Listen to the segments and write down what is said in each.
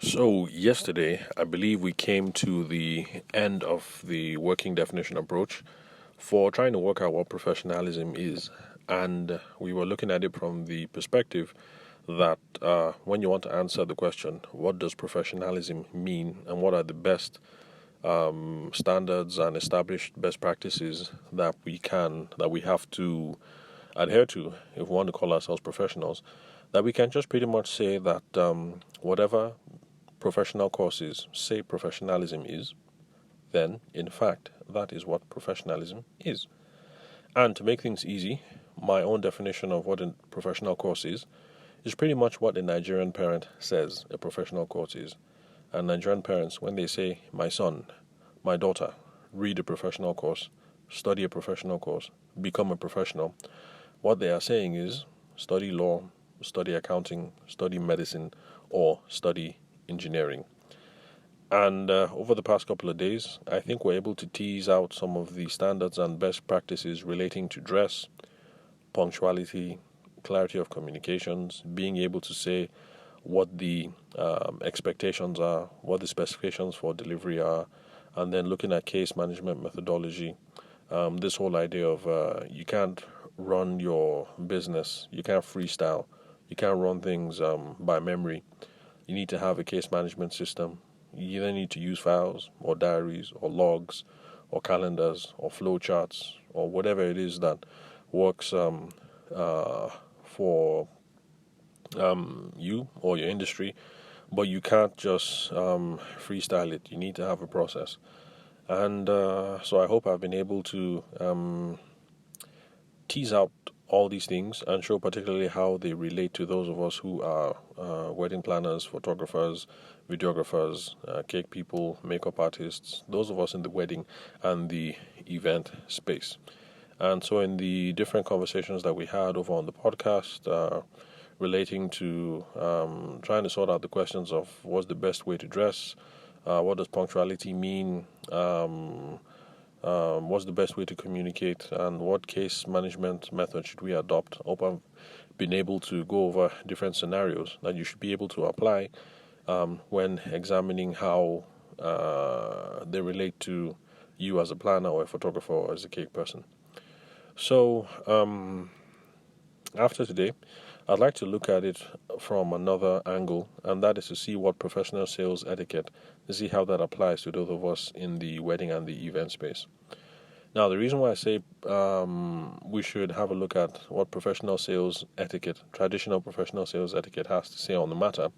So, yesterday, I believe we came to the end of the working definition approach for trying to work out what professionalism is. And we were looking at it from the perspective that when you want to answer the question, what does professionalism mean, and what are the best standards and established best practices that we have to adhere to if we want to call ourselves professionals, that we can just pretty much say that whatever professional courses say professionalism is, then in fact that is what professionalism is. And to make things easy, my own definition of what a professional course is pretty much what a Nigerian parent says a professional course is. And Nigerian parents, when they say, my son, my daughter, read a professional course, study a professional course, become a professional, what they are saying is study law, study accounting, study medicine, or study engineering. And over the past couple of days, I think we're able to tease out some of the standards and best practices relating to dress, punctuality, clarity of communications, being able to say what the expectations are, what the specifications for delivery are, and then looking at case management methodology. This whole idea of you can't run your business, you can't freestyle, you can't run things by memory. You need to have a case management system. You either need to use files or diaries or logs or calendars or flow charts or whatever it is that works for you or your industry, but you can't just freestyle it. You need to have a process. And so I hope I've been able to tease out all these things and show particularly how they relate to those of us who are wedding planners, photographers, videographers, cake people, makeup artists, those of us in the wedding and the event space. And so in the different conversations that we had over on the podcast relating to trying to sort out the questions of what's the best way to dress, what does punctuality mean, what's the best way to communicate, and what case management method should we adopt. I hope I've been able to go over different scenarios that you should be able to apply when examining how they relate to you as a planner or a photographer or as a cake person. So after today, I'd like to look at it from another angle, and that is to see what professional sales etiquette, to see how that applies to those of us in the wedding and the event space. Now, the reason why I say we should have a look at what professional sales etiquette, traditional professional sales etiquette has to say on the matter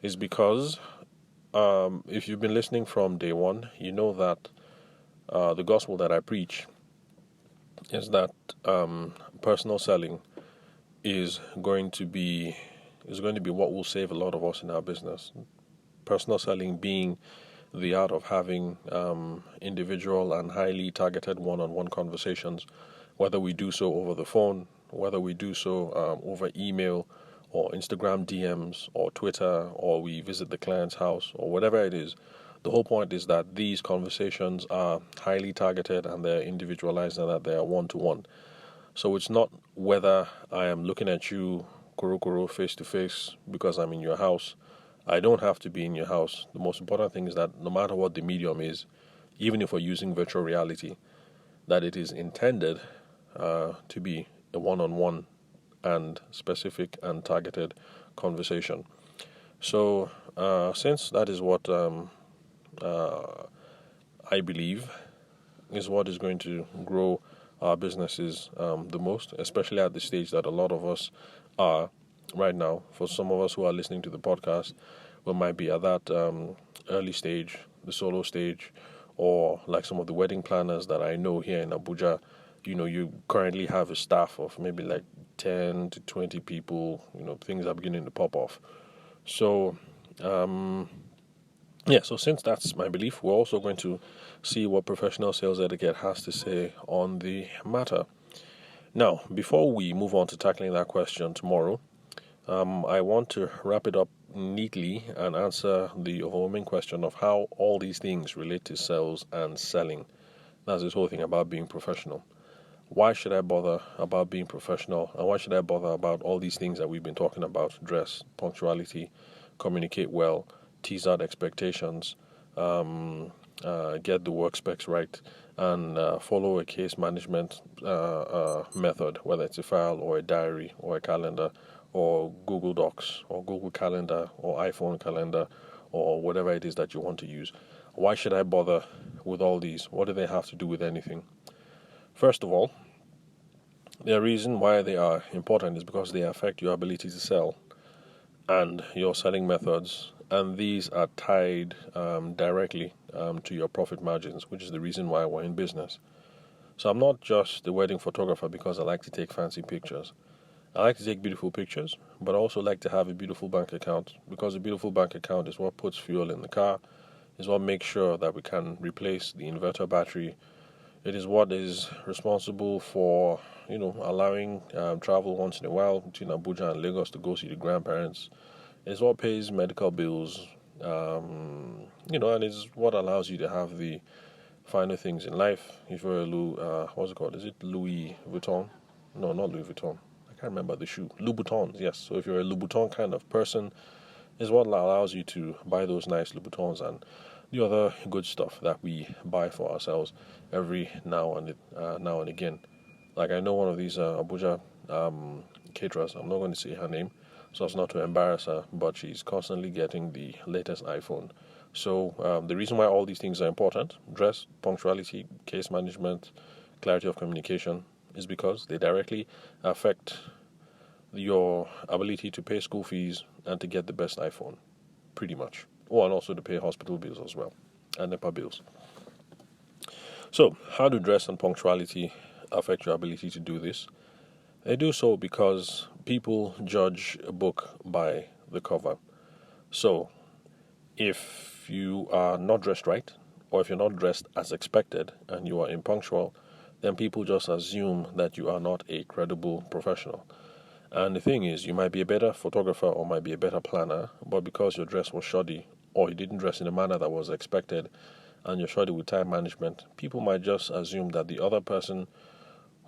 is because if you've been listening from day one, you know that the gospel that I preach is that personal selling is going to be what will save a lot of us in our business. Personal selling being the art of having individual and highly targeted one-on-one conversations, whether we do so over the phone, whether we do so over email or Instagram DMs or Twitter, or we visit the client's house or whatever it is. The whole point is that these conversations are highly targeted and they're individualized and that they are one-to-one. So it's not whether I am looking at you kuro face to face because I'm in your house. I don't have to be in your house. The most important thing is that no matter what the medium is, even if we're using virtual reality, that it is intended to be a one-on-one and specific and targeted conversation. So since that is what I believe is what is going to grow our businesses the most, especially at the stage that a lot of us are right now. For some of us who are listening to the podcast, we might be at that early stage, the solo stage, or like some of the wedding planners that I know here in Abuja. You currently have a staff of maybe like 10 to 20 people. Things are beginning to pop off. So so since that's my belief, we're also going to see what professional sales etiquette has to say on the matter. Now, before we move on to tackling that question tomorrow, I want to wrap it up neatly and answer the overwhelming question of how all these things relate to sales and selling. That's this whole thing about being professional. Why should I bother about being professional? And why should I bother about all these things that we've been talking about? Dress, punctuality, communicate well, tease out expectations, get the work specs right, and follow a case management method, whether it's a file or a diary or a calendar or Google Docs or Google Calendar or iPhone Calendar or whatever it is that you want to use. Why should I bother with all these? What do they have to do with anything? First of all, the reason why they are important is because they affect your ability to sell and your selling methods, and these are tied directly to your profit margins, which is the reason why we're in business. So I'm not just the wedding photographer because I like to take fancy pictures. I like to take beautiful pictures, but I also like to have a beautiful bank account, because a beautiful bank account is what puts fuel in the car, is what makes sure that we can replace the inverter battery. It is what is responsible for, allowing travel once in a while between Abuja and Lagos to go see the grandparents. It's what pays medical bills, and it's what allows you to have the finer things in life. If you're what's it called? Is it Louis Vuitton? No, not Louis Vuitton. I can't remember the shoe. Louboutins, yes. So if you're a Louboutin kind of person, is what allows you to buy those nice Louboutins and the other good stuff that we buy for ourselves every now and again. Like, I know one of these Abuja caterers. I'm not going to say her name so as not to embarrass her, but she's constantly getting the latest iPhone. So the reason why all these things are important, dress, punctuality, case management, clarity of communication, is because they directly affect your ability to pay school fees and to get the best iPhone, pretty much. Oh, and also to pay hospital bills as well, and NEPA bills. So, how do dress and punctuality affect your ability to do this? They do so because people judge a book by the cover. So, if you are not dressed right, or if you're not dressed as expected and you are impunctual, then people just assume that you are not a credible professional. And the thing is, you might be a better photographer or might be a better planner, but because your dress was shoddy or you didn't dress in a manner that was expected and you're shoddy with time management, people might just assume that the other person,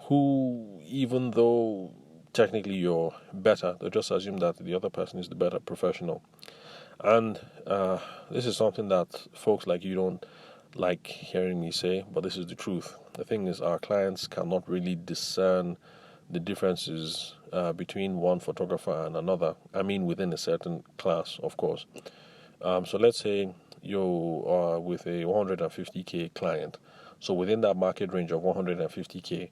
who, even though technically you're better, they just assume that the other person is the better professional. And this is something that folks like you don't like hearing me say, but this is the truth. The thing is, our clients cannot really discern the differences between one photographer and another. I mean, within a certain class, of course. So let's say you are with a 150k client. So within that market range of 150k,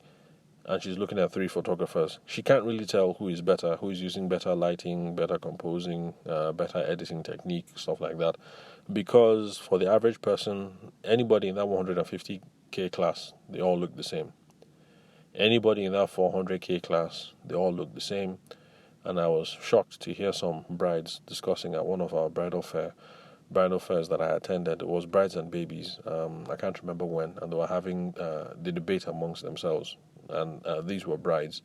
and she's looking at 3 photographers, she can't really tell who is better, who is using better lighting, better composing, better editing technique, stuff like that. Because for the average person, anybody in that 150k class, they all look the same. Anybody in that 400k class, they all look the same. And I was shocked to hear some brides discussing at one of our bridal fairs that I attended. It was brides and babies. I can't remember when, and they were having the debate amongst themselves. And these were brides,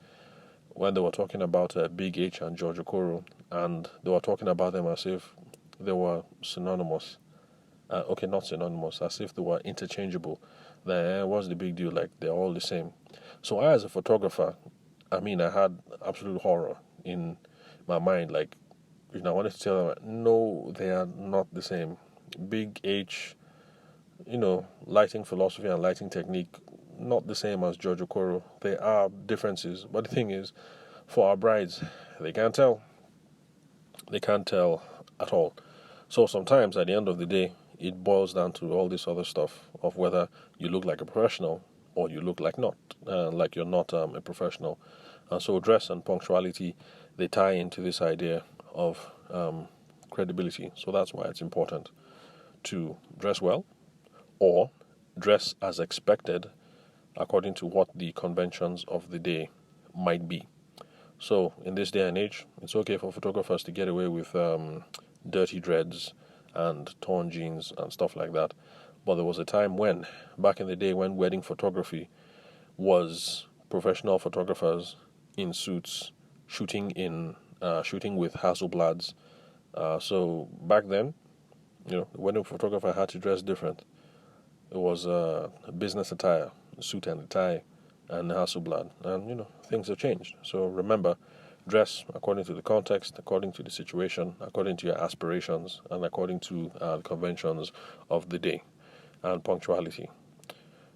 when they were talking about Big H and George Okoro, and they were talking about them as if they were synonymous. Okay, not synonymous, as if they were interchangeable. Then what's the big deal? Like, they're all the same. So I, as a photographer, I had absolute horror in my mind. Like, I wanted to tell them, no, they are not the same. Big H, lighting philosophy and lighting technique, not the same as George Okoro. There are differences, but the thing is, for our brides, they can't tell. They can't tell at all. So sometimes, at the end of the day, it boils down to all this other stuff of whether you look like a professional or you look like you're not a professional. And so dress and punctuality, they tie into this idea of credibility. So that's why it's important to dress well or dress as expected according to what the conventions of the day might be. So in this day and age, it's okay for photographers to get away with dirty dreads and torn jeans and stuff like that. But there was a time back in the day, when wedding photography was professional photographers in suits shooting with Hasselblads. So back then, the wedding photographer had to dress different. It was business attire, suit and tie, and Hasselblad. And, things have changed. So remember, Dress according to the context, according to the situation, according to your aspirations, and according to the conventions of the day, and punctuality.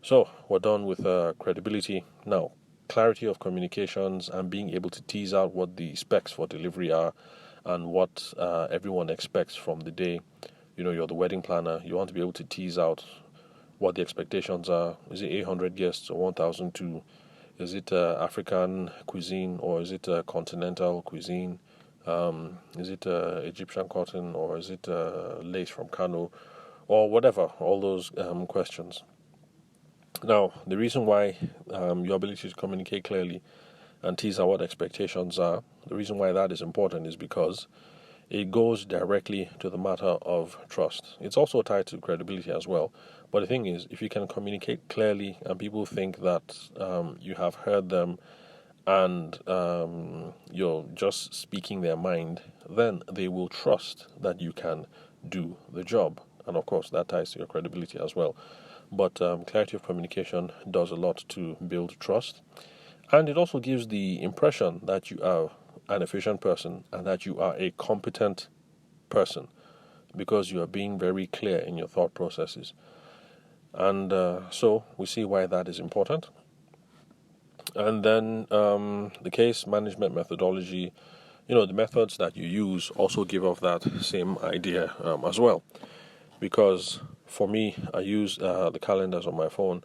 So we're done with credibility. Now, clarity of communications and being able to tease out what the specs for delivery are and what everyone expects from the day. You're the wedding planner. You want to be able to tease out what the expectations are. Is it 800 guests or 1,002? Is it African cuisine or is it continental cuisine? Is it Egyptian cotton or is it lace from Kano or whatever? All those questions. Now, the reason why your ability to communicate clearly and tease out what expectations are, the reason why that is important is because it goes directly to the matter of trust. It's also tied to credibility as well. But the thing is, if you can communicate clearly and people think that you have heard them and you're just speaking their mind, then they will trust that you can do the job. And of course, that ties to your credibility as well. But clarity of communication does a lot to build trust. And it also gives the impression that you are an efficient person and that you are a competent person because you are being very clear in your thought processes. And so we see why that is important. And then the case management methodology, the methods that you use also give off that same idea as well. Because for me, I use the calendars on my phone,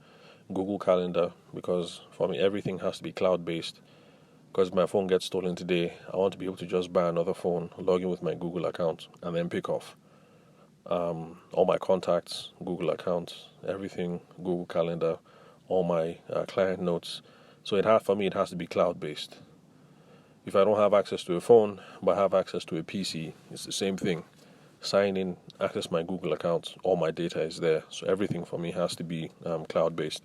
Google Calendar, because for me everything has to be cloud-based. Because if my phone gets stolen today, I want to be able to just buy another phone, log in with my Google account, and then pick off. All my contacts, Google accounts, everything, Google Calendar, all my client notes. So for me, it has to be cloud-based. If I don't have access to a phone, but I have access to a PC, it's the same thing. Sign in, access my Google account, all my data is there. So everything for me has to be cloud-based.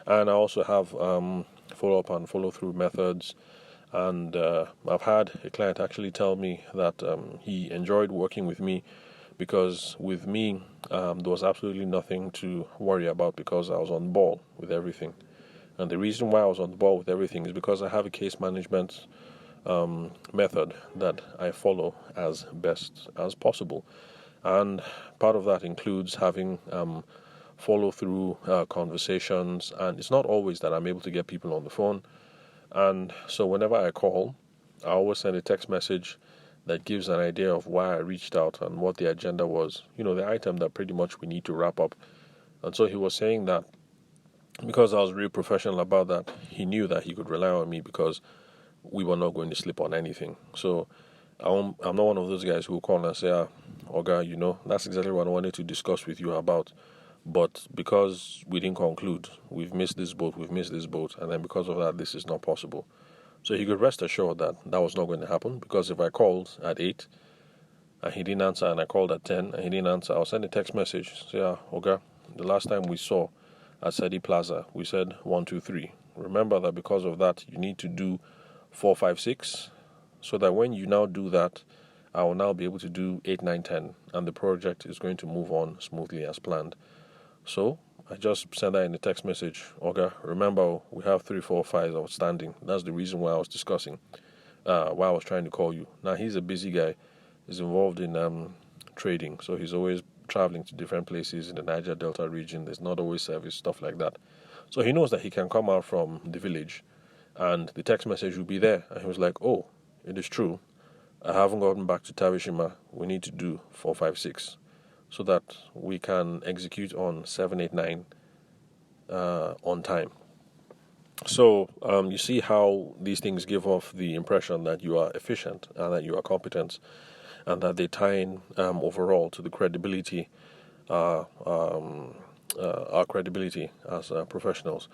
And I also have follow-up and follow-through methods. And I've had a client actually tell me that he enjoyed working with me because with me, there was absolutely nothing to worry about because I was on the ball with everything. And the reason why I was on the ball with everything is because I have a case management method that I follow as best as possible. And part of that includes having follow-through conversations. And it's not always that I'm able to get people on the phone. And so whenever I call, I always send a text message that gives an idea of why I reached out and what the agenda was. The item that pretty much we need to wrap up. And so he was saying that because I was really professional about that, he knew that he could rely on me because we were not going to slip on anything. So I'm not one of those guys who will call and say, Oga, that's exactly what I wanted to discuss with you about. But because we didn't conclude, we've missed this boat, and then because of that, this is not possible. So he could rest assured that that was not going to happen, because if I called at 8 and he didn't answer, and I called at 10 and he didn't answer, I'll send a text message, say, Oga, the last time we saw at Sedi Plaza, we said 1, 2, 3. Remember that because of that, you need to do 4, 5, 6, so that when you now do that, I will now be able to do 8, 9, 10, and the project is going to move on smoothly as planned. So I just sent that in a text message. Okay, remember we have 3, 4, 5 outstanding. That's the reason why I was discussing, why I was trying to call you. Now he's a busy guy. He's involved in trading, so he's always traveling to different places in the Niger Delta region. There's not always service, stuff like that. So he knows that he can come out from the village, and the text message will be there. And he was like, "Oh, it is true. I haven't gotten back to Tawishima. We need to do 4, 5, 6." So that we can execute on 7, 8, 9 on time. So you see how these things give off the impression that you are efficient and that you are competent, and that they tie in overall to the credibility, our credibility as professionals.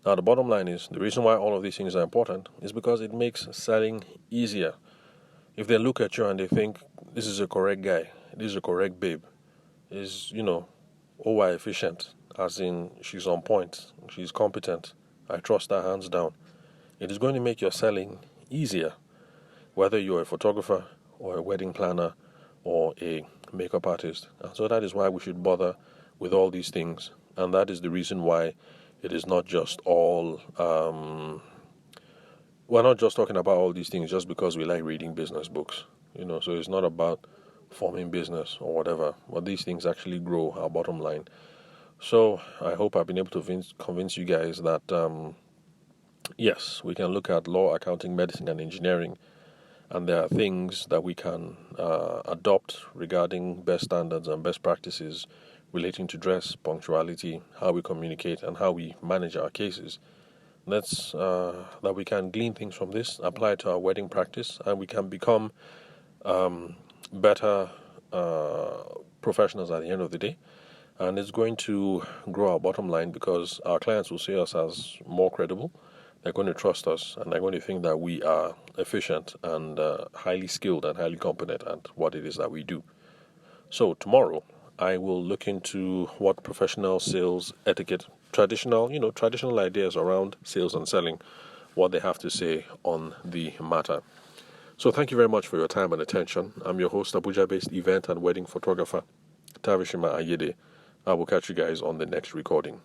Now the bottom line is, the reason why all of these things are important is because it makes selling easier. If they look at you and they think, this is a correct guy, this is a correct babe, is, OY efficient, as in she's on point, she's competent, I trust her hands down, it is going to make your selling easier, whether you're a photographer or a wedding planner or a makeup artist. And so that is why we should bother with all these things, and that is the reason why it is not just all we're not just talking about all these things just because we like reading business books, so it's not about forming business or whatever, but these things actually grow our bottom line. So I hope I've been able to convince you guys that yes, we can look at law, accounting, medicine, and engineering, and there are things that we can adopt regarding best standards and best practices relating to dress, punctuality, how we communicate, and how we manage our cases. That's that we can glean things from this, apply it to our wedding practice, and we can become better professionals at the end of the day. And it's going to grow our bottom line because our clients will see us as more credible. They're going to trust us, and they're going to think that we are efficient and highly skilled and highly competent at what it is that we do. So tomorrow, I will look into what professional sales etiquette, traditional ideas around sales and selling, what they have to say on the matter. So thank you very much for your time and attention. I'm your host, Abuja-based event and wedding photographer, Tavishima Ayede. I will catch you guys on the next recording.